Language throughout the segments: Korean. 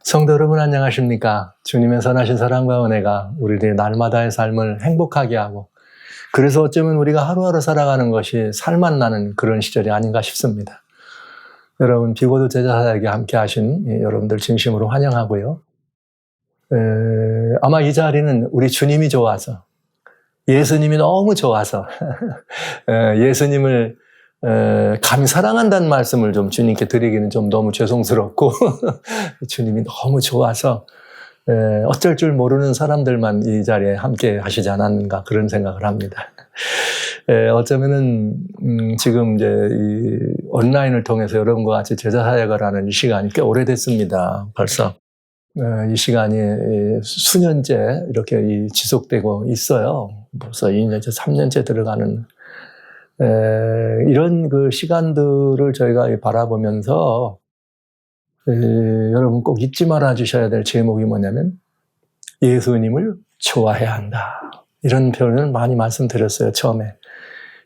성도 여러분 안녕하십니까? 주님의 선하신 사랑과 은혜가 우리들의 날마다의 삶을 행복하게 하고 그래서 어쩌면 우리가 하루하루 살아가는 것이 살맛 나는 그런 시절이 아닌가 싶습니다. 여러분 비고도 제자사역에 함께 하신 여러분들 진심으로 환영하고요. 아마 이 자리는 우리 주님이 좋아서 예수님이 너무 좋아서 예수님을 감히 사랑한다는 말씀을 좀 주님께 드리기는 좀 너무 죄송스럽고 주님이 너무 좋아서 어쩔 줄 모르는 사람들만 이 자리에 함께 하시지 않았는가 그런 생각을 합니다. 어쩌면은 지금 이제 이 온라인을 통해서 여러분과 같이 제자 사역을 하는 이 시간이 꽤 오래됐습니다. 벌써 이 시간이 수년째 이렇게 지속되고 있어요. 벌써 2년째, 3년째 들어가는 이런 그 시간들을 저희가 바라보면서 여러분 꼭 잊지 말아 주셔야 될 제목이 뭐냐면 예수님을 좋아해야 한다. 이런 표현을 많이 말씀드렸어요. 처음에.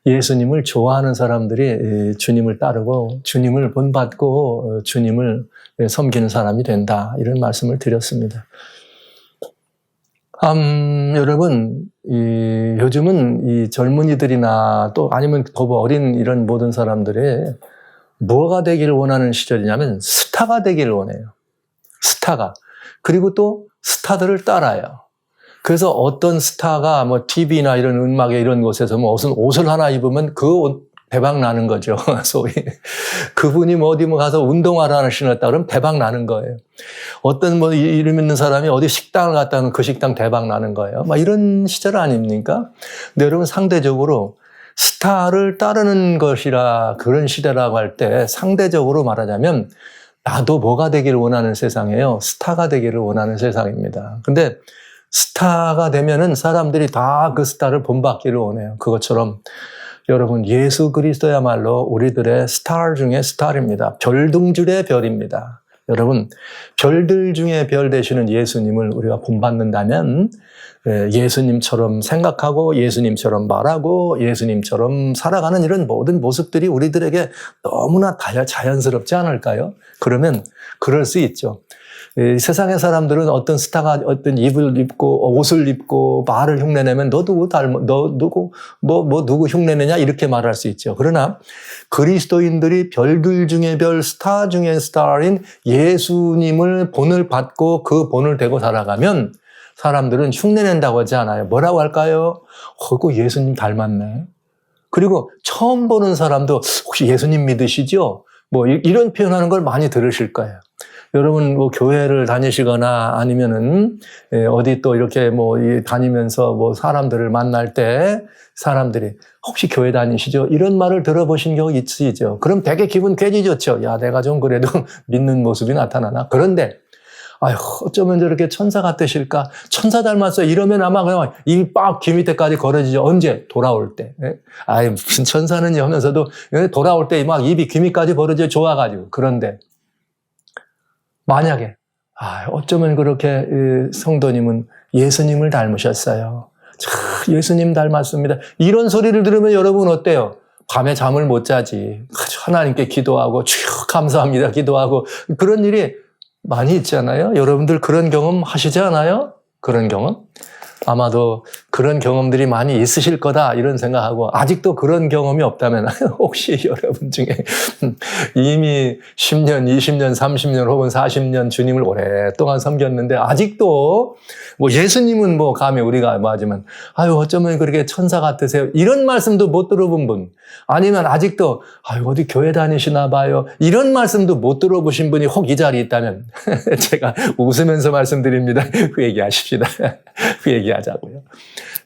예수님을 좋아하는 사람들이 주님을 따르고 주님을 본받고 주님을 섬기는 사람이 된다. 이런 말씀을 드렸습니다. 여러분, 요즘은 이 젊은이들이나 또 아니면 더 어린 이런 모든 사람들이 뭐가 되기를 원하는 시절이냐면 스타가 되기를 원해요. 스타가. 그리고 또 스타들을 따라요. 그래서 어떤 스타가 뭐 TV나 이런 음악에 이런 곳에서 뭐 무슨 옷을 하나 입으면 그 옷 대박 나는 거죠. 소위. 그분이 뭐 어디 뭐 가서 운동화를 하나 신었다 그러면 대박 나는 거예요. 어떤 뭐 이름 있는 사람이 어디 식당을 갔다 하면 그 식당 대박 나는 거예요. 막 이런 시절 아닙니까? 근데 여러분 상대적으로 스타를 따르는 것이라 그런 시대라고 할 때 상대적으로 말하자면 나도 뭐가 되기를 원하는 세상이에요. 스타가 되기를 원하는 세상입니다. 근데 스타가 되면은 사람들이 다 그 스타를 본받기를 원해요. 그것처럼 여러분 예수 그리스도야말로 우리들의 스타 중에 스타입니다. 별둥줄의 별입니다. 여러분 별들 중에 별 되시는 예수님을 우리가 본받는다면 예수님처럼 생각하고 예수님처럼 말하고 예수님처럼 살아가는 이런 모든 모습들이 우리들에게 너무나 자연스럽지 않을까요? 그러면 그럴 수 있죠. 세상의 사람들은 어떤 스타가 어떤 입을 입고 옷을 입고 말을 흉내내면 너 누구 누구 흉내내냐 이렇게 말할 수 있죠. 그러나 그리스도인들이 별들 중에 별 스타 중에 스타인 예수님을 본을 받고 그 본을 대고 살아가면 사람들은 흉내낸다고 하지 않아요. 뭐라고 할까요? 그거 예수님 닮았네. 그리고 처음 보는 사람도 혹시 예수님 믿으시죠? 뭐 이런 표현하는 걸 많이 들으실 거예요. 여러분 뭐 교회를 다니시거나 아니면은 어디 또 이렇게 뭐 다니면서 뭐 사람들을 만날 때 사람들이 혹시 교회 다니시죠? 이런 말을 들어보신 경우 있으시죠? 그럼 되게 기분 괜히 좋죠. 야, 내가 좀 그래도 믿는 모습이 나타나나? 그런데 아휴, 어쩌면 저렇게 천사 같으실까? 천사 닮았어요. 이러면 아마 그냥 입이 빡 귀 밑에까지 걸어지죠. 언제? 돌아올 때. 아이, 무슨 천사는 하면서도 돌아올 때 막 입이 귀 밑까지 벌어져 좋아가지고. 그런데 만약에 어쩌면 그렇게 성도님은 예수님을 닮으셨어요. 예수님 닮았습니다. 이런 소리를 들으면 여러분 어때요? 밤에 잠을 못 자지. 하나님께 기도하고 주여 감사합니다 기도하고 그런 일이 많이 있잖아요. 여러분들 그런 경험 하시지 않아요? 그런 경험? 아마도 그런 경험들이 많이 있으실 거다 이런 생각하고 아직도 그런 경험이 없다면 혹시 여러분 중에 이미 10년, 20년, 30년 혹은 40년 주님을 오랫동안 섬겼는데 아직도 뭐 예수님은 뭐 감히 우리가 뭐 하지만 아유 어쩌면 그렇게 천사 같으세요 이런 말씀도 못 들어본 분 아니면 아직도 아유 어디 교회 다니시나 봐요 이런 말씀도 못 들어보신 분이 혹 이 자리에 있다면 제가 웃으면서 말씀드립니다. 그 얘기하십시다. 그 얘기하자고요.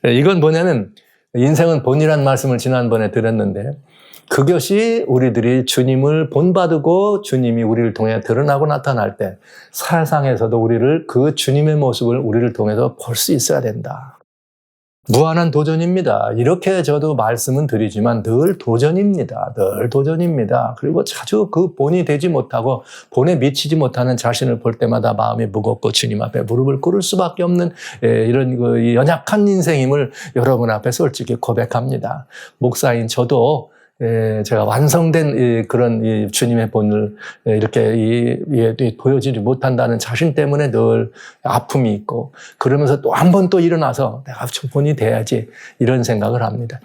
이건 뭐냐면 인생은 본이란 말씀을 지난번에 드렸는데 그것이 우리들이 주님을 본받고 주님이 우리를 통해 드러나고 나타날 때 세상에서도 우리를 그 주님의 모습을 우리를 통해서 볼 수 있어야 된다. 무한한 도전입니다. 이렇게 저도 말씀은 드리지만 늘 도전입니다. 늘 도전입니다. 그리고 자주 그 본이 되지 못하고 본에 미치지 못하는 자신을 볼 때마다 마음이 무겁고 주님 앞에 무릎을 꿇을 수밖에 없는 이런 그 연약한 인생임을 여러분 앞에 솔직히 고백합니다. 목사인 저도 제가 완성된 그런 주님의 본을 이렇게 보여주지 못한다는 자신 때문에 늘 아픔이 있고, 그러면서 또 한 번 또 일어나서 내가 본이 돼야지, 이런 생각을 합니다.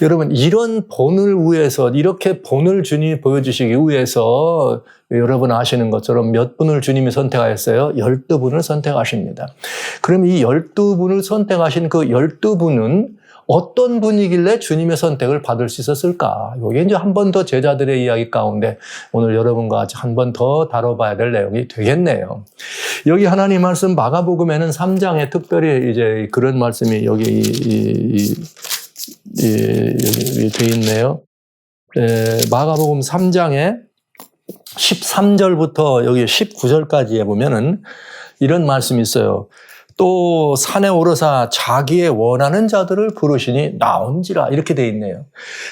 여러분, 이런 본을 위해서, 이렇게 본을 주님이 보여주시기 위해서 여러분 아시는 것처럼 몇 분을 주님이 선택하였어요? 12분을 선택하십니다. 그럼 이 12분을 선택하신 그 12분은 어떤 분이길래 주님의 선택을 받을 수 있었을까? 이게 이제 한 번 더 제자들의 이야기 가운데 오늘 여러분과 같이 한 번 더 다뤄봐야 될 내용이 되겠네요. 여기 하나님 말씀 마가복음에는 3장에 특별히 이제 그런 말씀이 여기 돼 있네요. 마가복음 3장에 13절부터 여기 19절까지에 보면은 이런 말씀이 있어요. 또 산에 오르사 자기의 원하는 자들을 부르시니 나온지라, 이렇게 돼 있네요.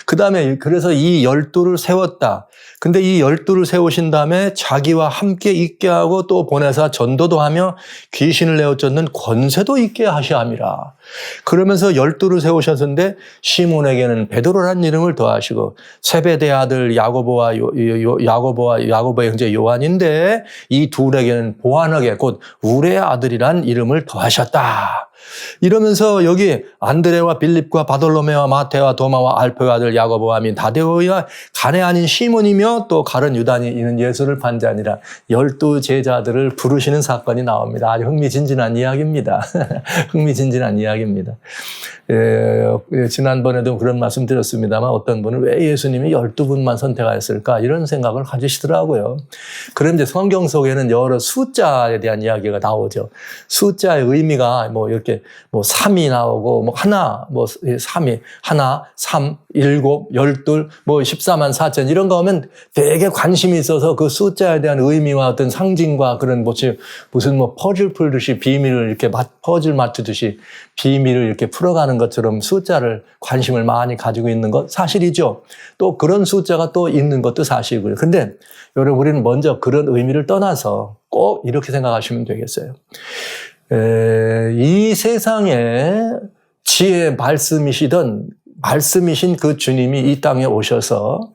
그 다음에 그래서 이 12를 세웠다. 근데 이 12를 세우신 다음에 자기와 함께 있게 하고 또 보내사 전도도 하며 귀신을 내어 쫓는 권세도 있게 하시함이라. 그러면서 12를 세우셨는데 시몬에게는 베드로라는 이름을 더하시고 세베대 아들 야고보와 야고보의 형제 요한인데 이 둘에게는 보아너게 곧 우레의 아들이란 이름을 더하셨다. 이러면서 여기 안드레와 빌립과 바돌로메와 마테와 도마와 알페의 아들 야고보와 및 다데오와 가네 아닌 시몬이며 또 가룟 유다니 이는 예수를 반자니라. 12 제자들을 부르시는 사건이 나옵니다. 아주 흥미진진한 이야기입니다. 흥미진진한 이야기입니다. 지난번에도 그런 말씀 드렸습니다만 어떤 분은 왜 예수님이 12분만 선택하였을까 이런 생각을 가지시더라고요. 그런데 성경 속에는 여러 숫자에 대한 이야기가 나오죠. 숫자의 의미가 뭐 이렇게 뭐 3이 나오고 뭐 하나, 뭐 3이 하나, 3, 7, 12, 뭐 14만 4천 이런 거 하면 되게 관심이 있어서 그 숫자에 대한 의미와 어떤 상징과 그런 무슨 뭐 퍼즐 풀듯이 비밀을 이렇게 퍼즐 맞추듯이 비밀을 이렇게 풀어가는 것처럼 숫자를 관심을 많이 가지고 있는 것 사실이죠. 또 그런 숫자가 또 있는 것도 사실이고요. 근데 여러분, 우리는 먼저 그런 의미를 떠나서 꼭 이렇게 생각하시면 되겠어요. 이 세상에 지혜 말씀이신 그 주님이 이 땅에 오셔서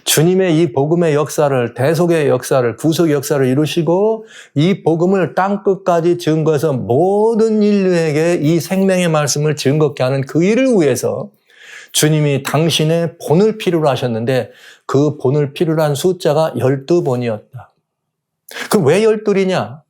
주님의 이 복음의 역사를, 대속의 역사를, 구속의 역사를 이루시고 이 복음을 땅끝까지 증거해서 모든 인류에게 이 생명의 말씀을 증거케 하는 그 일을 위해서 주님이 당신의 본을 필요로 하셨는데 그 본을 필요로 한 숫자가 12본이었다. 그럼 왜 12이냐?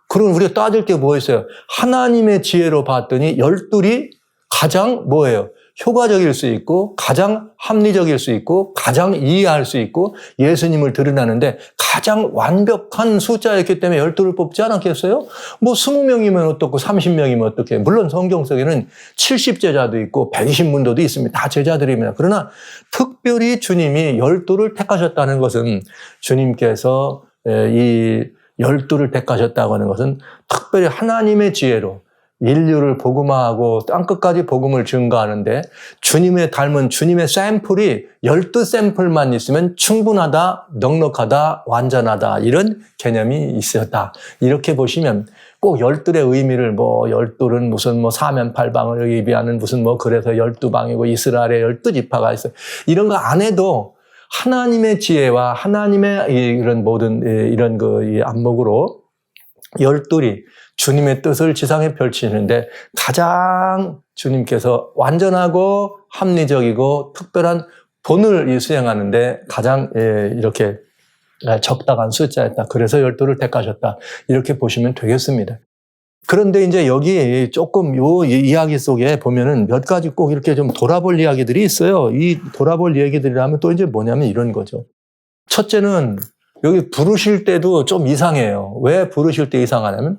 그럼 우리가 따질 게 뭐 있어요? 하나님의 지혜로 봤더니 12이 가장 뭐예요? 효과적일 수 있고 가장 합리적일 수 있고 가장 이해할 수 있고 예수님을 드러나는데 가장 완벽한 숫자였기 때문에 12를 뽑지 않았겠어요? 뭐 20명이면 어떻고 30명이면 어떻게? 물론 성경 속에는 70제자도 있고 120문도도 있습니다. 다 제자들입니다. 그러나 특별히 주님이 12를 택하셨다는 것은 주님께서 이 12를 택하셨다고 하는 것은 특별히 하나님의 지혜로 인류를 복음화하고 땅끝까지 복음을 증거하는데 주님의 닮은 주님의 샘플이 12샘플만 있으면 충분하다, 넉넉하다, 완전하다 이런 개념이 있었다. 이렇게 보시면 꼭 12의 의미를 뭐 12는 무슨 뭐 사면팔방을 의미하는 무슨 뭐 그래서 12방이고 이스라엘에 12지파가 있어요. 이런 거 안 해도 하나님의 지혜와 하나님의 이런 모든 이런 그 안목으로 12이 주님의 뜻을 지상에 펼치는데 가장 주님께서 완전하고 합리적이고 특별한 본을 수행하는데 가장 이렇게 적당한 숫자였다. 그래서 12를 택하셨다. 이렇게 보시면 되겠습니다. 그런데 이제 여기 조금 요 이야기 속에 보면은 몇 가지 꼭 이렇게 좀 돌아볼 이야기들이 있어요. 이 돌아볼 얘기들이라면 또 이제 뭐냐면 이런 거죠. 첫째는 여기 부르실 때도 좀 이상해요. 왜 부르실 때 이상하냐면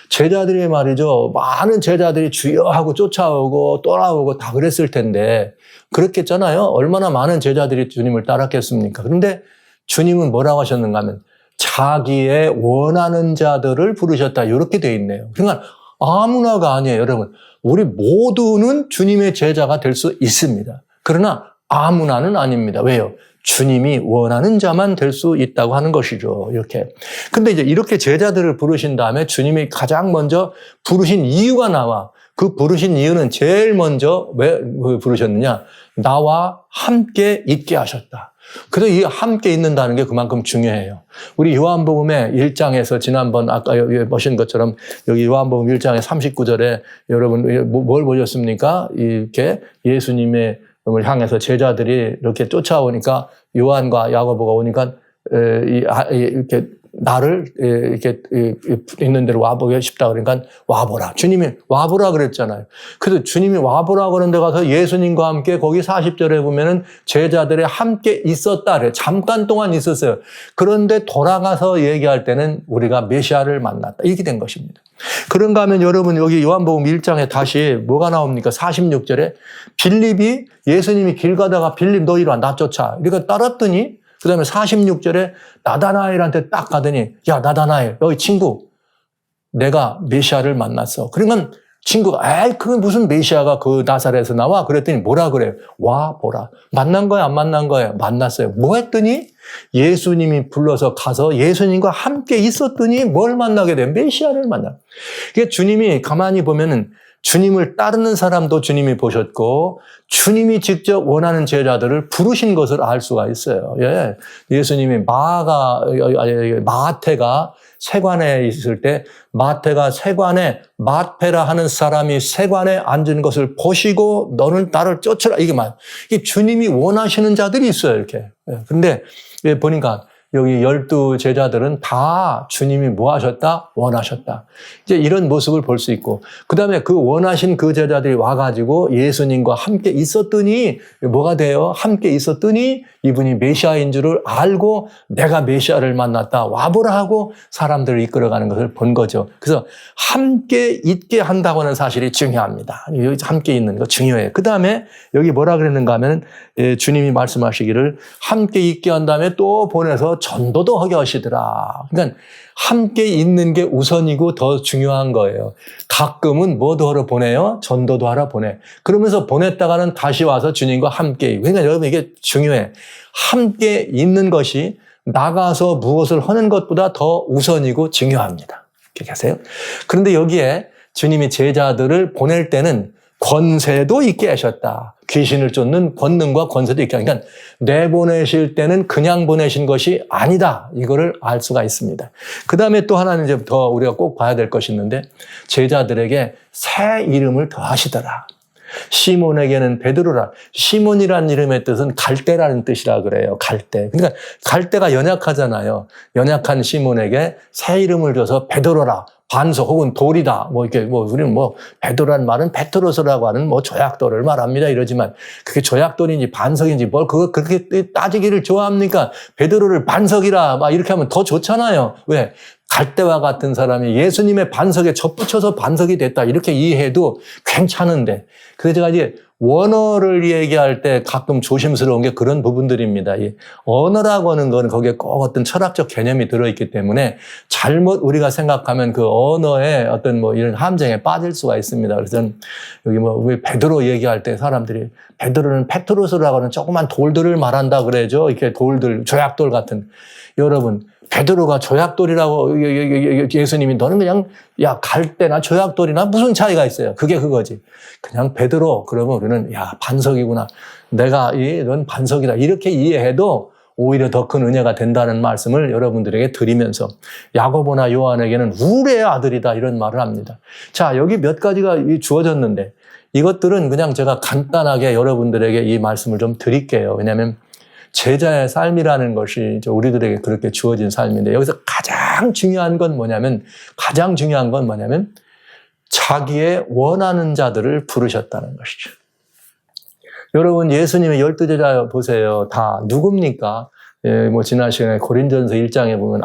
제자들이 말이죠. 많은 제자들이 주여 하고 쫓아오고 떠나오고 다 그랬을 텐데 그렇겠잖아요. 얼마나 많은 제자들이 주님을 따랐겠습니까? 그런데 주님은 뭐라고 하셨는가 하면 자기의 원하는 자들을 부르셨다. 이렇게 돼 있네요. 그러니까 아무나가 아니에요. 여러분, 우리 모두는 주님의 제자가 될 수 있습니다. 그러나 아무나는 아닙니다. 왜요? 주님이 원하는 자만 될 수 있다고 하는 것이죠. 이렇게. 근데 이제 이렇게 제자들을 부르신 다음에 주님이 가장 먼저 부르신 이유가 나와. 그 부르신 이유는 제일 먼저 왜 부르셨느냐? 나와 함께 있게 하셨다. 그래서 이 함께 있는다는 게 그만큼 중요해요. 우리 요한복음의 1장에서 지난번 아까 보신 것처럼 여기 요한복음 1장의 39절에 여러분 뭘 보셨습니까? 이렇게 예수님의 향해서 제자들이 이렇게 쫓아오니까 요한과 야고보가 오니까 이렇게 나를 이렇게 있는 대로 와보고 싶다 그러니까 와보라. 주님이 와보라 그랬잖아요. 그래서 주님이 와보라 그런 데 가서 예수님과 함께 거기 40절에 보면은 제자들이 함께 있었다 그래요. 잠깐 동안 있었어요. 그런데 돌아가서 얘기할 때는 우리가 메시아를 만났다. 이렇게 된 것입니다. 그런가 하면 여러분 여기 요한복음 1장에 다시 뭐가 나옵니까? 46절에 빌립이 예수님이 길 가다가 빌립 너 이리 와 나 쫓아. 이렇게 따랐더니 그 다음에 46절에 나다나엘한테 딱 가더니 야 나다나엘 여기 친구 내가 메시아를 만났어. 그러니까 친구가 에이 그게 무슨 메시아가 그 나사렛에서 나와? 그랬더니 뭐라 그래요? 와 보라. 만난 거야 안 만난 거예요? 만났어요. 뭐 했더니 예수님이 불러서 가서 예수님과 함께 있었더니 뭘 만나게 돼? 메시아를 만나. 그게 주님이 가만히 보면은 주님을 따르는 사람도 주님이 보셨고 주님이 직접 원하는 제자들을 부르신 것을 알 수가 있어요. 예. 예수님이 마태가 세관에 있을 때 마태가 세관에 마태라 하는 사람이 세관에 앉은 것을 보시고 너는 나를 쫓으라. 이게 주님이 원하시는 자들이 있어요. 이렇게. 그런데 보니까 여기 12 제자들은 다 주님이 뭐 하셨다? 원하셨다. 이제 이런 모습을 볼 수 있고, 그 다음에 그 원하신 그 제자들이 와가지고 예수님과 함께 있었더니 뭐가 돼요? 함께 있었더니 이분이 메시아인 줄을 알고 내가 메시아를 만났다. 와보라 하고 사람들을 이끌어가는 것을 본 거죠. 그래서 함께 있게 한다고 하는 사실이 중요합니다. 함께 있는 거 중요해요. 그 다음에 여기 뭐라 그랬는가 하면 주님이 말씀하시기를 함께 있게 한 다음에 또 보내서 전도도 하게 하시더라. 그러니까 함께 있는 게 우선이고 더 중요한 거예요. 가끔은 뭐도 하러 보내요? 전도도 하러 보내. 그러면서 보냈다가는 다시 와서 주님과 함께. 그러니까 여러분 이게 중요해. 함께 있는 것이 나가서 무엇을 하는 것보다 더 우선이고 중요합니다. 이렇게 하세요. 그런데 여기에 주님이 제자들을 보낼 때는 권세도 있게 하셨다. 귀신을 쫓는 권능과 권세도 있게 하니까 내보내실 때는 그냥 보내신 것이 아니다. 이거를 알 수가 있습니다. 그 다음에 또 하나는 이제 더 우리가 꼭 봐야 될 것이 있는데 제자들에게 새 이름을 더하시더라. 시몬에게는 베드로라. 시몬이라는 이름의 뜻은 갈대라는 뜻이라 그래요. 갈대. 그러니까 갈대가 연약하잖아요. 연약한 시몬에게 새 이름을 줘서 베드로라. 반석 혹은 돌이다. 우리는 베드로라는 말은 페트로스라고 하는 조약돌을 말합니다. 이러지만 그게 조약돌인지 반석인지 뭘 그렇게 따지기를 좋아합니까? 베드로를 반석이라 이렇게 하면 더 좋잖아요. 왜? 갈대와 같은 사람이 예수님의 반석에 접붙여서 반석이 됐다. 이렇게 이해해도 괜찮은데. 그래서 제가 이제 원어를 얘기할 때 가끔 조심스러운 게 그런 부분들입니다. 이 언어라고 하는 건 거기에 꼭 어떤 철학적 개념이 들어있기 때문에 잘못 우리가 생각하면 그 언어의 어떤 이런 함정에 빠질 수가 있습니다. 그래서 여기 우리 베드로 얘기할 때 사람들이 베드로는 페트로스라고 하는 조그만 돌들을 말한다 그래죠. 이렇게 돌들, 조약돌 같은. 여러분, 베드로가 조약돌이라고 예수님이 너는 그냥 갈대나 조약돌이나 무슨 차이가 있어요. 그게 그거지. 그냥 베드로 그러면 우리는 반석이구나. 넌 반석이다. 이렇게 이해해도 오히려 더 큰 은혜가 된다는 말씀을 여러분들에게 드리면서 야고보나 요한에게는 우레의 아들이다 이런 말을 합니다. 자, 여기 몇 가지가 주어졌는데 이것들은 그냥 제가 간단하게 여러분들에게 이 말씀을 좀 드릴게요. 왜냐하면 제자의 삶이라는 것이 우리들에게 그렇게 주어진 삶인데 여기서 가장 중요한 건 뭐냐면 자기의 원하는 자들을 부르셨다는 것이죠. 여러분 예수님의 12제자 보세요. 다 누굽니까? 지난 시간에 고린전서 1장에 보면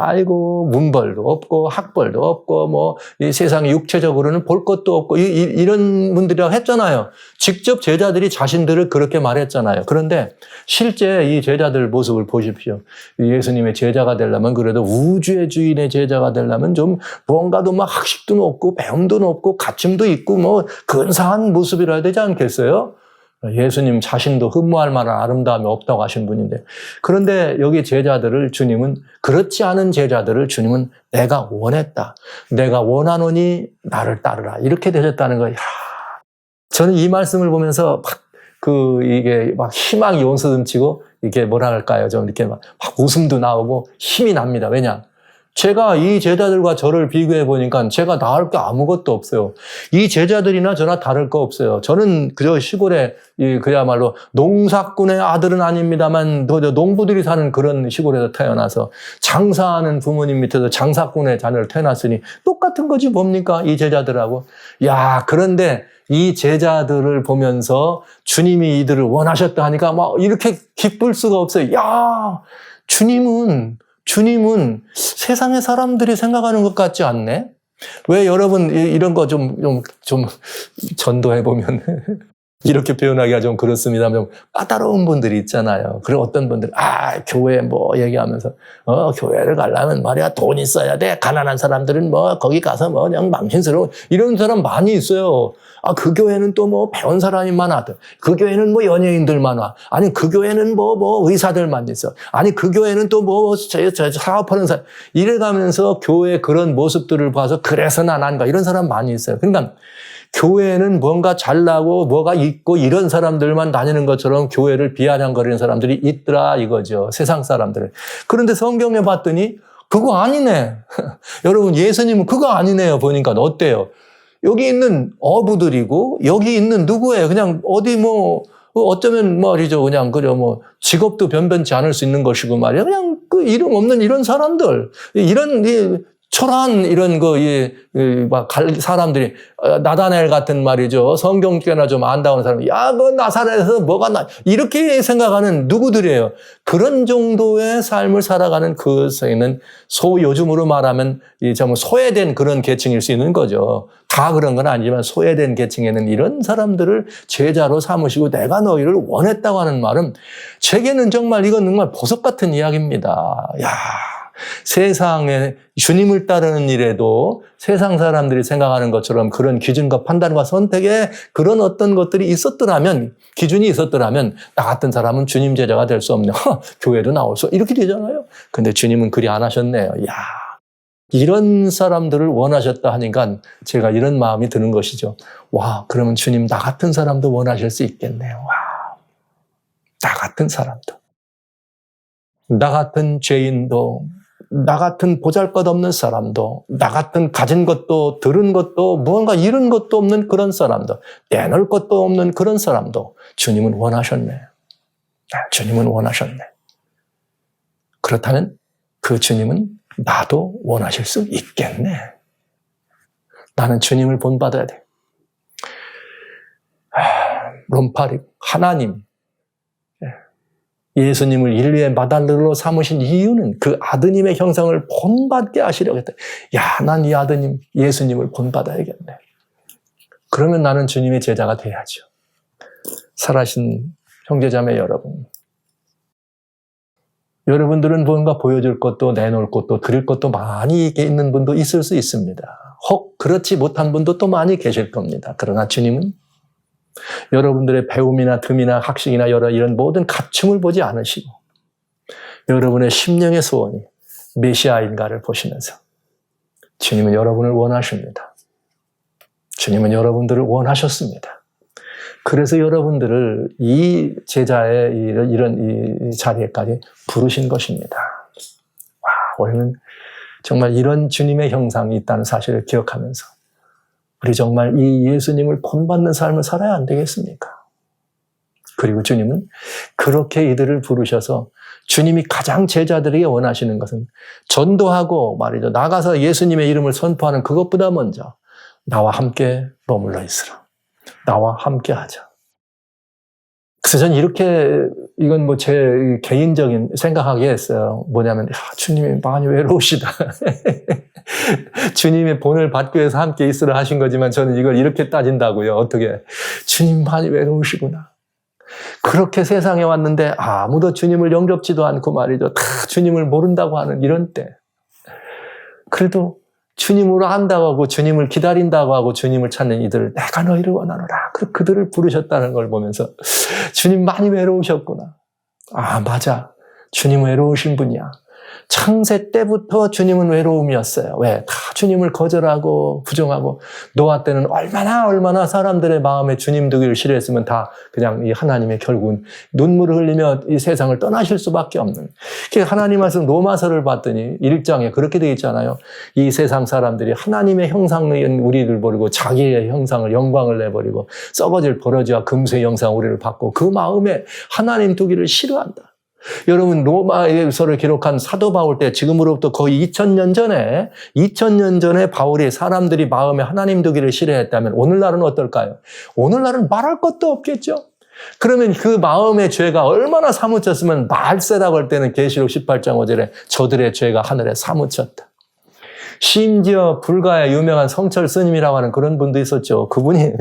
문벌도 없고 학벌도 없고 이 세상에 육체적으로는 볼 것도 없고 이런 분들이라고 했잖아요. 직접 제자들이 자신들을 그렇게 말했잖아요. 그런데 실제 이 제자들 모습을 보십시오. 예수님의 제자가 되려면 그래도 우주의 주인의 제자가 되려면 좀 뭔가도 학식도 높고 배움도 높고 갖춤도 있고 근사한 모습이라 해야 되지 않겠어요? 예수님 자신도 흠모할 만한 아름다움이 없다고 하신 분인데 그런데 여기 제자들을 주님은 그렇지 않은 제자들을 주님은 내가 원했다. 내가 원하노니 나를 따르라. 이렇게 되셨다는 거예요. 저는 이 말씀을 보면서 이게 막 희망이 온서듬치고, 이게 뭐라 할까요? 좀 이렇게 막 웃음도 나오고 힘이 납니다. 왜냐? 제가 이 제자들과 저를 비교해 보니까 제가 나을 게 아무것도 없어요. 이 제자들이나 저나 다를 거 없어요. 저는 그저 시골에 그야말로 농사꾼의 아들은 아닙니다만 농부들이 사는 그런 시골에서 태어나서 장사하는 부모님 밑에서 장사꾼의 자녀를 태어났으니 똑같은 거지 뭡니까? 이 제자들하고. 야, 그런데 이 제자들을 보면서 주님이 이들을 원하셨다 하니까 막 이렇게 기쁠 수가 없어요. 야, 주님은 세상의 사람들이 생각하는 것 같지 않네? 왜 여러분 이런 거 좀 전도해보면 이렇게 표현하기가 좀 그렇습니다. 좀 까다로운 분들이 있잖아요. 그리고 어떤 분들, 교회 뭐 얘기하면서, 교회를 가려면 말이야, 돈 있어야 돼. 가난한 사람들은 뭐, 거기 가서 뭐, 그냥 망신스러워. 이런 사람 많이 있어요. 그 교회는 또 뭐, 배운 사람이 많아. 그 교회는 뭐, 연예인들만 와. 아니, 그 교회는 뭐, 의사들만 있어. 아니, 그 교회는 또 뭐, 사업하는 사람. 이래가면서 교회 그런 모습들을 봐서, 그래서 난 안 가. 이런 사람 많이 있어요. 그러니까, 교회는 뭔가 잘나고 뭐가 있고 이런 사람들만 다니는 것처럼 교회를 비아냥거리는 사람들이 있더라 이거죠. 세상 사람들은. 그런데 성경에 봤더니 그거 아니네. 여러분 예수님은 그거 아니네요. 보니까 어때요? 여기 있는 어부들이고 여기 있는 누구예요? 그냥 어디 뭐 어쩌면 말이죠. 그냥 뭐 직업도 변변치 않을 수 있는 것이고 말이야. 그냥 그 이름 없는 이런 사람들. 이런 초라한 이런 사람들이, 나다넬 같은 말이죠. 성경 꽤나 좀 안다는 사람이, 그 나사렛에서 뭐가 이렇게 생각하는 누구들이에요. 그런 정도의 삶을 살아가는 그에는 요즘으로 말하면, 정말 소외된 그런 계층일 수 있는 거죠. 다 그런 건 아니지만 소외된 계층에는 이런 사람들을 제자로 삼으시고 내가 너희를 원했다고 하는 말은 제게는 정말 이건 정말 보석 같은 이야기입니다. 세상에 주님을 따르는 일에도 세상 사람들이 생각하는 것처럼 그런 기준과 판단과 선택에 그런 어떤 것들이 있었더라면, 기준이 있었더라면 나 같은 사람은 주님 제자가 될 수 없네. 교회도 나올 수 이렇게 되잖아요. 근데 주님은 그리 안 하셨네요. 이런 사람들을 원하셨다 하니까 제가 이런 마음이 드는 것이죠. 그러면 주님 나 같은 사람도 원하실 수 있겠네요. 나 같은 사람도. 나 같은 죄인도, 나 같은 보잘것없는 사람도, 나 같은 가진 것도 들은 것도 무언가 잃은 것도 없는 그런 사람도, 내놓을 것도 없는 그런 사람도 주님은 원하셨네. 주님은 원하셨네. 그렇다면 그 주님은 나도 원하실 수 있겠네. 나는 주님을 본받아야 돼. 롬파리 하나님. 예수님을 인류의 마달들로 삼으신 이유는 그 아드님의 형상을 본받게 하시려고 했다. 난 이 아드님, 예수님을 본받아야겠네. 그러면 나는 주님의 제자가 돼야죠. 살아신 형제자매 여러분. 여러분들은 뭔가 보여줄 것도 내놓을 것도 드릴 것도 많이 있는 분도 있을 수 있습니다. 혹 그렇지 못한 분도 또 많이 계실 겁니다. 그러나 주님은 여러분들의 배움이나 듬이나 학식이나 이런 모든 갖춤을 보지 않으시고 여러분의 심령의 소원이 메시아인가를 보시면서 주님은 여러분을 원하십니다. 주님은 여러분들을 원하셨습니다. 그래서 여러분들을 이 제자의 이런 자리에까지 부르신 것입니다. 우리는 정말 이런 주님의 형상이 있다는 사실을 기억하면서 우리 정말 이 예수님을 본받는 삶을 살아야 안 되겠습니까? 그리고 주님은 그렇게 이들을 부르셔서 주님이 가장 제자들에게 원하시는 것은 전도하고 말이죠. 나가서 예수님의 이름을 선포하는 그것보다 먼저 나와 함께 머물러 있으라. 나와 함께 하자. 그래서 저는 이렇게 이건 뭐 제 개인적인 생각하게 했어요. 뭐냐면 주님이 많이 외로우시다. 주님의 본을 받기 위해서 함께 있으라 하신 거지만 저는 이걸 이렇게 따진다고요. 어떻게? 주님 많이 외로우시구나. 그렇게 세상에 왔는데 아무도 주님을 영접지도 않고 말이죠. 다 주님을 모른다고 하는 이런 때. 그래도 주님으로 한다고 하고 주님을 기다린다고 하고 주님을 찾는 이들을 내가 너희를 원하노라. 그들을 부르셨다는 걸 보면서 주님 많이 외로우셨구나. 맞아. 주님 외로우신 분이야. 창세 때부터 주님은 외로움이었어요. 왜? 다 주님을 거절하고 부정하고 노아 때는 얼마나 사람들의 마음에 주님 두기를 싫어했으면 다 그냥 이 하나님의 결국은 눈물을 흘리며 이 세상을 떠나실 수밖에 없는. 하나님 말씀 로마서를 봤더니 1장에 그렇게 되어 있잖아요. 이 세상 사람들이 하나님의 형상을 우리를 버리고 자기의 형상을 영광을 내버리고 썩어질 버러지와 금수의 형상 우리를 받고 그 마음에 하나님 두기를 싫어한다. 여러분 로마서를 기록한 사도 바울 때 지금으로부터 거의 2000년 전에 바울이 사람들이 마음에 하나님 두기를 싫어했다면 오늘날은 어떨까요? 오늘날은 말할 것도 없겠죠. 그러면 그 마음의 죄가 얼마나 사무쳤으면 말세라고 할 때는 계시록 18장 5절에 저들의 죄가 하늘에 사무쳤다. 심지어 불가의 유명한 성철 스님이라고 하는 그런 분도 있었죠. 그분이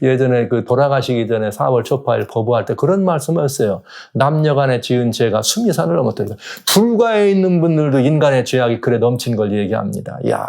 예전에 돌아가시기 전에 4월 초파일 거부할 때 그런 말씀을 했어요. 남녀간에 지은 죄가 수미산을 넘었더니 불가에 있는 분들도 인간의 죄악이 그래 넘친 걸 얘기합니다. 이야,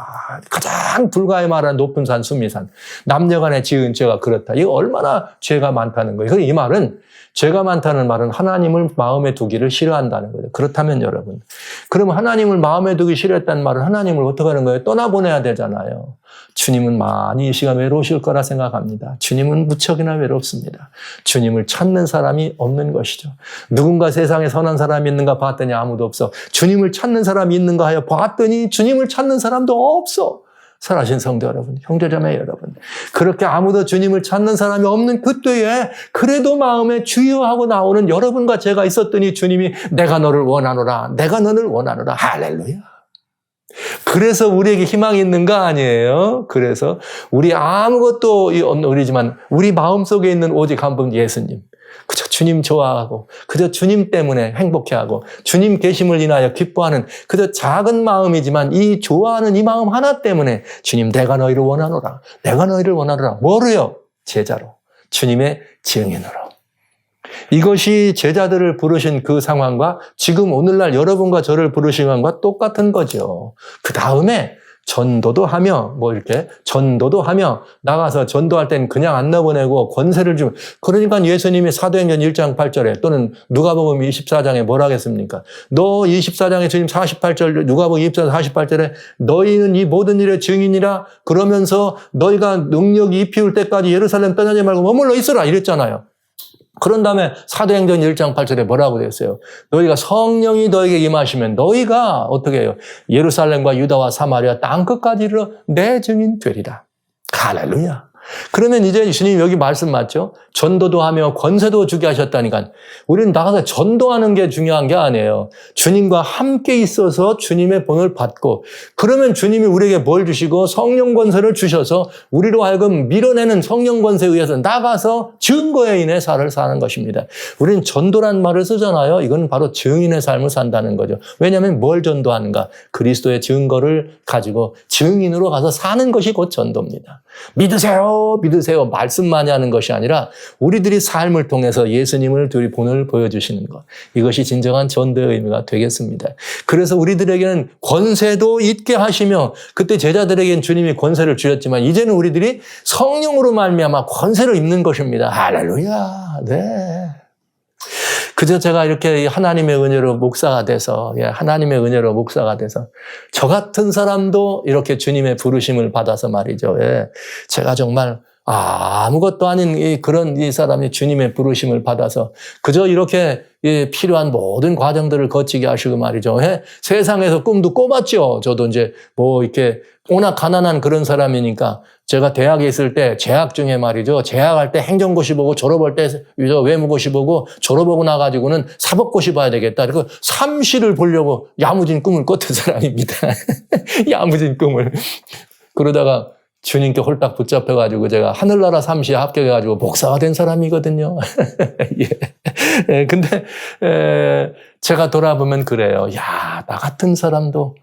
가장 불가에 말하는 높은 산 수미산. 남녀간에 지은 죄가 그렇다. 이거 얼마나 죄가 많다는 거예요. 이 말은 죄가 많다는 말은 하나님을 마음에 두기를 싫어한다는 거예요. 그렇다면 여러분, 그러면 하나님을 마음에 두기 싫어했다는 말은 하나님을 어떻게 하는 거예요? 떠나보내야 되잖아요. 주님은 많이 이 시간 외로우실 거라 생각합니다. 주님은 무척이나 외롭습니다. 주님을 찾는 사람이 없는 것이죠. 누군가 세상에 선한 사람이 있는가 봤더니 아무도 없어. 주님을 찾는 사람이 있는가 하여 봤더니 주님을 찾는 사람도 없어. 살아신 성도 여러분, 형제자매 여러분, 그렇게 아무도 주님을 찾는 사람이 없는 그때에 그래도 마음에 주여하고 나오는 여러분과 제가 있었더니 주님이 내가 너를 원하노라, 내가 너를 원하노라. 할렐루야. 그래서 우리에게 희망이 있는 거 아니에요? 그래서 우리 아무것도 없지만 우리 마음속에 있는 오직 한 분 예수님. 그저 주님 좋아하고 그저 주님 때문에 행복해하고 주님 계심을 인하여 기뻐하는 그저 작은 마음이지만 이 좋아하는 이 마음 하나 때문에 주님 내가 너희를 원하노라. 내가 너희를 원하노라. 뭐로요? 제자로. 주님의 증인으로. 이것이 제자들을 부르신 그 상황과 지금 오늘날 여러분과 저를 부르신 상황과 똑같은 거죠. 그 다음에 전도도 하며 전도도 하며 나가서 전도할 땐 그냥 안 내보내고 권세를 주면 그러니까 예수님이 사도행전 1장 8절에 또는 누가복음 24장에 뭐라 하겠습니까? 너 24장에 주님 48절 누가복음 24장 48절에 너희는 이 모든 일의 증인이라 그러면서 너희가 능력이 입히울 때까지 예루살렘 떠나지 말고 머물러 있으라 이랬잖아요. 그런 다음에 사도행전 1장 8절에 뭐라고 되어 있어요? 너희가 성령이 너에게 임하시면 너희가 어떻게 해요? 예루살렘과 유다와 사마리아 땅끝까지 이르러 내 증인 되리라. 할렐루야. 그러면 이제 주님 여기 말씀 맞죠? 전도도 하며 권세도 주게 하셨다니까 우리는 나가서 전도하는 게 중요한 게 아니에요. 주님과 함께 있어서 주님의 본을 받고 그러면 주님이 우리에게 뭘 주시고 성령 권세를 주셔서 우리로 하여금 밀어내는 성령 권세에 의해서 나가서 증거에 인해 살을 사는 것입니다. 우리는 전도란 말을 쓰잖아요. 이건 바로 증인의 삶을 산다는 거죠. 왜냐하면 뭘 전도하는가? 그리스도의 증거를 가지고 증인으로 가서 사는 것이 곧 전도입니다. 믿으세요. 말씀 많이 하는 것이 아니라 우리들이 삶을 통해서 예수님을 둘이 본을 보여주시는 것. 이것이 진정한 전도의 의미가 되겠습니다. 그래서 우리들에게는 권세도 있게 하시며 그때 제자들에게는 주님이 권세를 주셨지만 이제는 우리들이 성령으로 말미암아 권세를 입는 것입니다. 할렐루야. 네. 그저 제가 이렇게 하나님의 은혜로 목사가 돼서 저 같은 사람도 이렇게 주님의 부르심을 받아서 말이죠. 제가 정말 아무것도 아닌 그런 이 사람이 주님의 부르심을 받아서 그저 이렇게 필요한 모든 과정들을 거치게 하시고 말이죠. 세상에서 꿈도 꿔봤죠. 저도 이제 이렇게 워낙 가난한 그런 사람이니까 제가 대학에 있을 때 재학 중에 말이죠. 재학할 때 행정고시 보고 졸업할 때 외무고시 보고 졸업하고 나가지고는 사법고시 봐야 되겠다. 그리고 삼시를 보려고 야무진 꿈을 꿨던 사람입니다. 야무진 꿈을. 그러다가 주님께 홀딱 붙잡혀가지고 제가 하늘나라 삼시에 합격해가지고 목사가 된 사람이거든요. 근데 제가 돌아보면 그래요. 야, 나 같은 사람도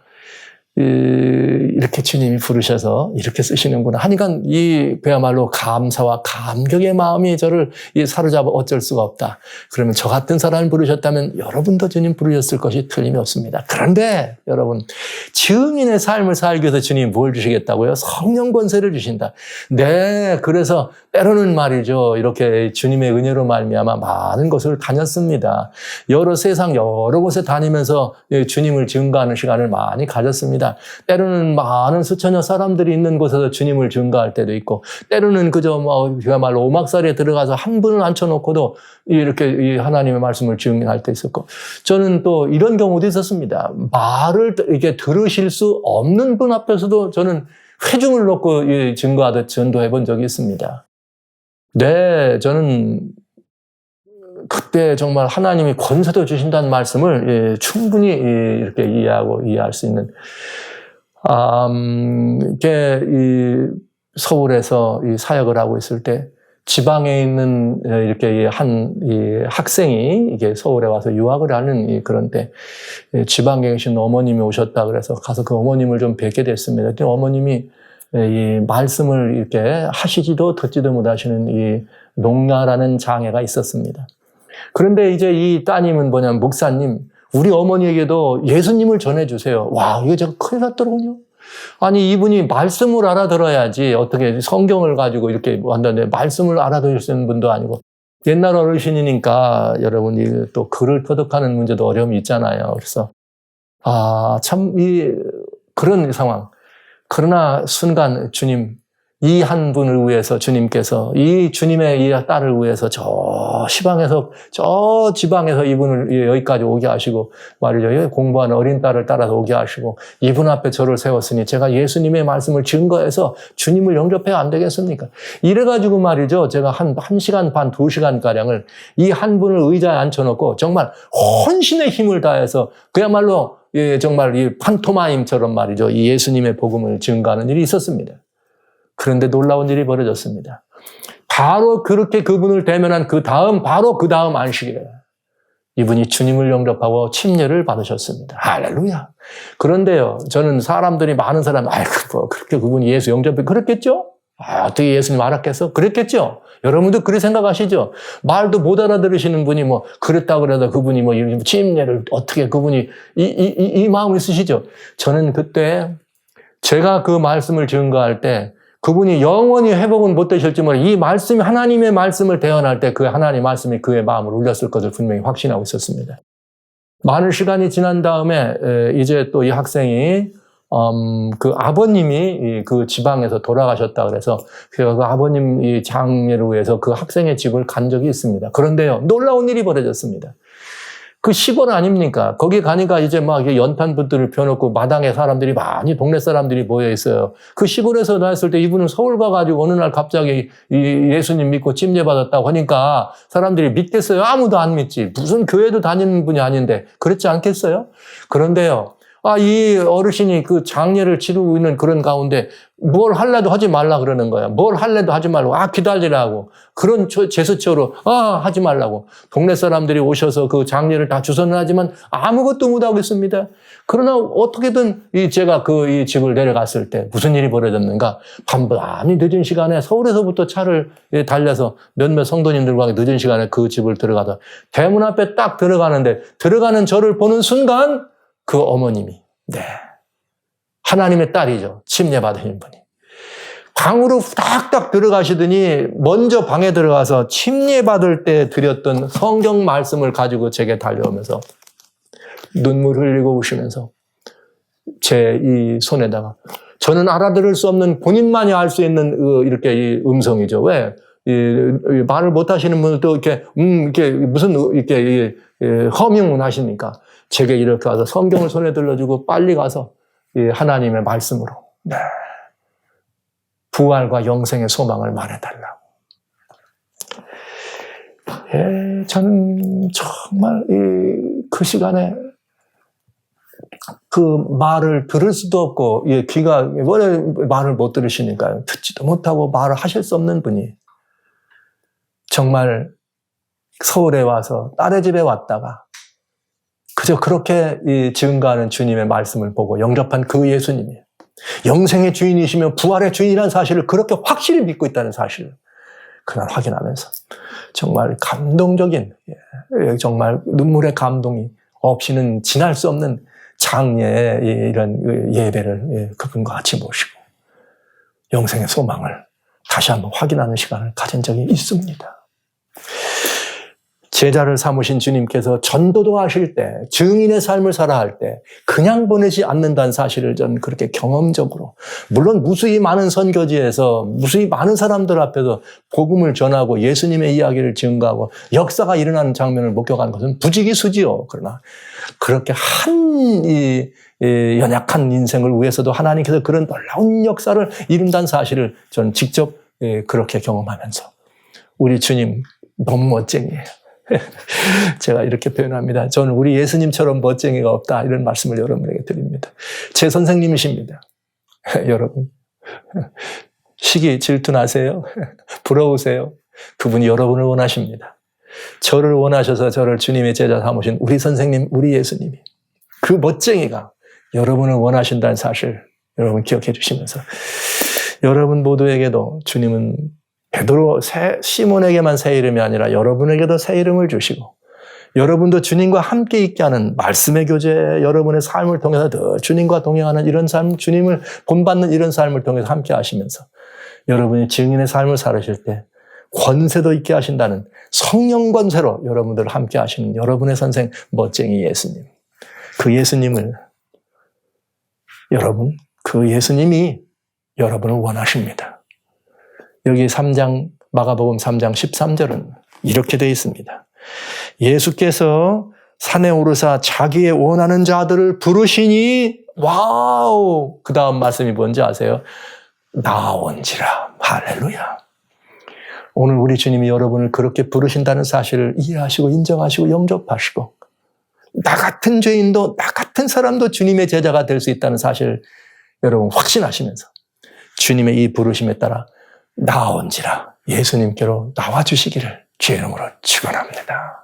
이렇게 주님이 부르셔서 이렇게 쓰시는구나 하니까 그야말로 감사와 감격의 마음이 저를 사로잡아 어쩔 수가 없다. 그러면 저 같은 사람을 부르셨다면 여러분도 주님 부르셨을 것이 틀림이 없습니다. 그런데 여러분, 증인의 삶을 살기 위해서 주님이 뭘 주시겠다고요? 성령 권세를 주신다. 네, 그래서 때로는 말이죠, 이렇게 주님의 은혜로 말미암아 많은 곳을 다녔습니다. 세상 여러 곳에 다니면서 주님을 증거하는 시간을 많이 가졌습니다. 때로는 많은 수천여 사람들이 있는 곳에서 주님을 증거할 때도 있고, 때로는 그야말로 오막살에 들어가서 한 분을 앉혀놓고도 이렇게 하나님의 말씀을 증언할 때 있었고, 저는 또 이런 경우도 있었습니다. 말을 이렇게 들으실 수 없는 분 앞에서도 저는 회중을 놓고 증거하듯 전도해 본 적이 있습니다. 네, 저는 그때 정말 하나님이 권세도 주신다는 말씀을 충분히 이렇게 이해할 수 있는, 서울에서 사역을 하고 있을 때 지방에 있는 이렇게 한 학생이 이게 서울에 와서 유학을 하는 그런 때 지방에 계신 어머님이 오셨다 그래서 가서 그 어머님을 좀 뵙게 됐습니다. 어머님이 이 말씀을 이렇게 하시지도 듣지도 못하시는 이 농야라는 장애가 있었습니다. 그런데 이제 이 따님은 뭐냐면, 목사님, 우리 어머니에게도 예수님을 전해주세요. 와, 이거 제가 큰일 났더군요. 아니, 이분이 말씀을 알아들어야지, 어떻게 성경을 가지고 이렇게 한다는데, 말씀을 알아들을 수 있는 분도 아니고, 옛날 어르신이니까 여러분이 또 글을 터득하는 문제도 어려움이 있잖아요. 그래서, 그런 상황. 그러나 순간 주님, 이 한 분을 위해서 주님께서 이 주님의 이 딸을 위해서 저 시방에서 저 지방에서 이분을 여기까지 오게 하시고 말이죠. 공부하는 어린 딸을 따라서 오게 하시고 이분 앞에 저를 세웠으니 제가 예수님의 말씀을 증거해서 주님을 영접해야 안 되겠습니까? 이래가지고 말이죠. 제가 한 1시간 반, 2시간가량을 이 한 분을 의자에 앉혀놓고 정말 헌신의 힘을 다해서 그야말로 정말 이 판토마임처럼 말이죠. 이 예수님의 복음을 증거하는 일이 있었습니다. 그런데 놀라운 일이 벌어졌습니다. 바로 그렇게 그분을 대면한 바로 그 다음 안식일에 이분이 주님을 영접하고 침례를 받으셨습니다. 할렐루야. 그런데요, 저는 많은 사람이, 그렇게 그분이 예수 영접해, 그랬겠죠? 어떻게 예수님 알았겠어? 그랬겠죠? 여러분도 그렇게 생각하시죠? 말도 못 알아들으시는 분이 그랬다 그래도 그분이 침례를 어떻게 그분이, 이 마음을 쓰시죠? 저는 그때 제가 그 말씀을 증거할 때 그분이 영원히 회복은 못 되실지 모르 이 말씀이 하나님의 말씀을 대언할 때 그 하나님의 말씀이 그의 마음을 울렸을 것을 분명히 확신하고 있었습니다. 많은 시간이 지난 다음에 이제 또 이 학생이 그 아버님이 그 지방에서 돌아가셨다 그래서 그 아버님 이 장례를 위해서 그 학생의 집을 간 적이 있습니다. 그런데요, 놀라운 일이 벌어졌습니다. 그 시골 아닙니까? 거기 가니까 이제 연탄불들을 펴놓고 마당에 사람들이 많이, 동네 사람들이 모여 있어요. 그 시골에서 나왔을 때 이분은 서울 가가지고 어느 날 갑자기 예수님 믿고 침례 받았다고 하니까 사람들이 믿겠어요? 아무도 안 믿지. 무슨 교회도 다니는 분이 아닌데. 그렇지 않겠어요? 그런데요, 이 어르신이 그 장례를 치르고 있는 그런 가운데 뭘 할래도 하지 말라 그러는 거야. 뭘 할래도 하지 말라고. 기다리라고. 그런 제스처로, 하지 말라고. 동네 사람들이 오셔서 그 장례를 다 주선을 하지만 아무것도 못하고 있습니다. 그러나 어떻게든 제가 이 집을 내려갔을 때 무슨 일이 벌어졌는가. 밤이 늦은 시간에 서울에서부터 차를 달려서 몇몇 성도님들과 늦은 시간에 그 집을 들어가서 대문 앞에 딱 들어가는데 들어가는 저를 보는 순간 그 어머님이, 하나님의 딸이죠. 침례 받으신 분이. 방으로 후닥닥 들어가시더니 먼저 방에 들어가서 침례 받을 때 드렸던 성경 말씀을 가지고 제게 달려오면서 눈물 흘리고 우시면서 제 이 손에다가, 저는 알아들을 수 없는 본인만이 알 수 있는 이렇게 이 음성이죠. 왜? 말을 못 하시는 분들도 이렇게 무슨 이렇게 허밍을 하십니까? 제게 이렇게 와서 성경을 손에 들려주고 빨리 가서 하나님의 말씀으로 부활과 영생의 소망을 말해달라고. 저는 정말 그 시간에 그 말을 들을 수도 없고, 귀가 원래 말을 못 들으시니까요. 듣지도 못하고 말을 하실 수 없는 분이 정말 서울에 와서 딸의 집에 왔다가 그저 그렇게 증거하는 주님의 말씀을 보고 영접한 그 예수님이 영생의 주인이시며 부활의 주인이라는 사실을 그렇게 확실히 믿고 있다는 사실을 그날 확인하면서 정말 감동적인, 정말 눈물의 감동이 없이는 지날 수 없는 장례의 이런 예배를 그분과 같이 모시고 영생의 소망을 다시 한번 확인하는 시간을 가진 적이 있습니다. 제자를 삼으신 주님께서 전도도 하실 때, 증인의 삶을 살아야 할 때 그냥 보내지 않는다는 사실을 저는 그렇게 경험적으로, 물론 무수히 많은 선교지에서 무수히 많은 사람들 앞에서 복음을 전하고 예수님의 이야기를 증거하고 역사가 일어나는 장면을 목격하는 것은 부지기수지요. 그러나 그렇게 연약한 인생을 위해서도 하나님께서 그런 놀라운 역사를 이룬다는 사실을 저는 직접 그렇게 경험하면서 우리 주님 너무 멋쟁이에요. 제가 이렇게 표현합니다. 저는 우리 예수님처럼 멋쟁이가 없다, 이런 말씀을 여러분에게 드립니다. 제 선생님이십니다. 여러분, 시기 질투나세요? 부러우세요? 그분이 여러분을 원하십니다. 저를 원하셔서 저를 주님의 제자 삼으신 우리 선생님, 우리 예수님이 그 멋쟁이가 여러분을 원하신다는 사실 여러분 기억해 주시면서 여러분 모두에게도 주님은 베드로, 시몬에게만 새 이름이 아니라 여러분에게도 새 이름을 주시고 여러분도 주님과 함께 있게 하는 말씀의 교제, 여러분의 삶을 통해서 더 주님과 동행하는 이런 삶, 주님을 본받는 이런 삶을 통해서 함께 하시면서 여러분이 증인의 삶을 살으실 때 권세도 있게 하신다는 성령 권세로 여러분들을 함께 하시는 여러분의 선생 멋쟁이 예수님. 그 예수님을 여러분, 그 예수님이 여러분을 원하십니다. 여기 마가복음 3장 13절은 이렇게 되어 있습니다. 예수께서 산에 오르사 자기의 원하는 자들을 부르시니 와우! 그 다음 말씀이 뭔지 아세요? 나온지라. 할렐루야. 오늘 우리 주님이 여러분을 그렇게 부르신다는 사실을 이해하시고 인정하시고 영접하시고 나 같은 죄인도 나 같은 사람도 주님의 제자가 될 수 있다는 사실을 여러분 확신하시면서 주님의 이 부르심에 따라 나온지라 예수님께로 나와주시기를 주의 이름으로 축원합니다.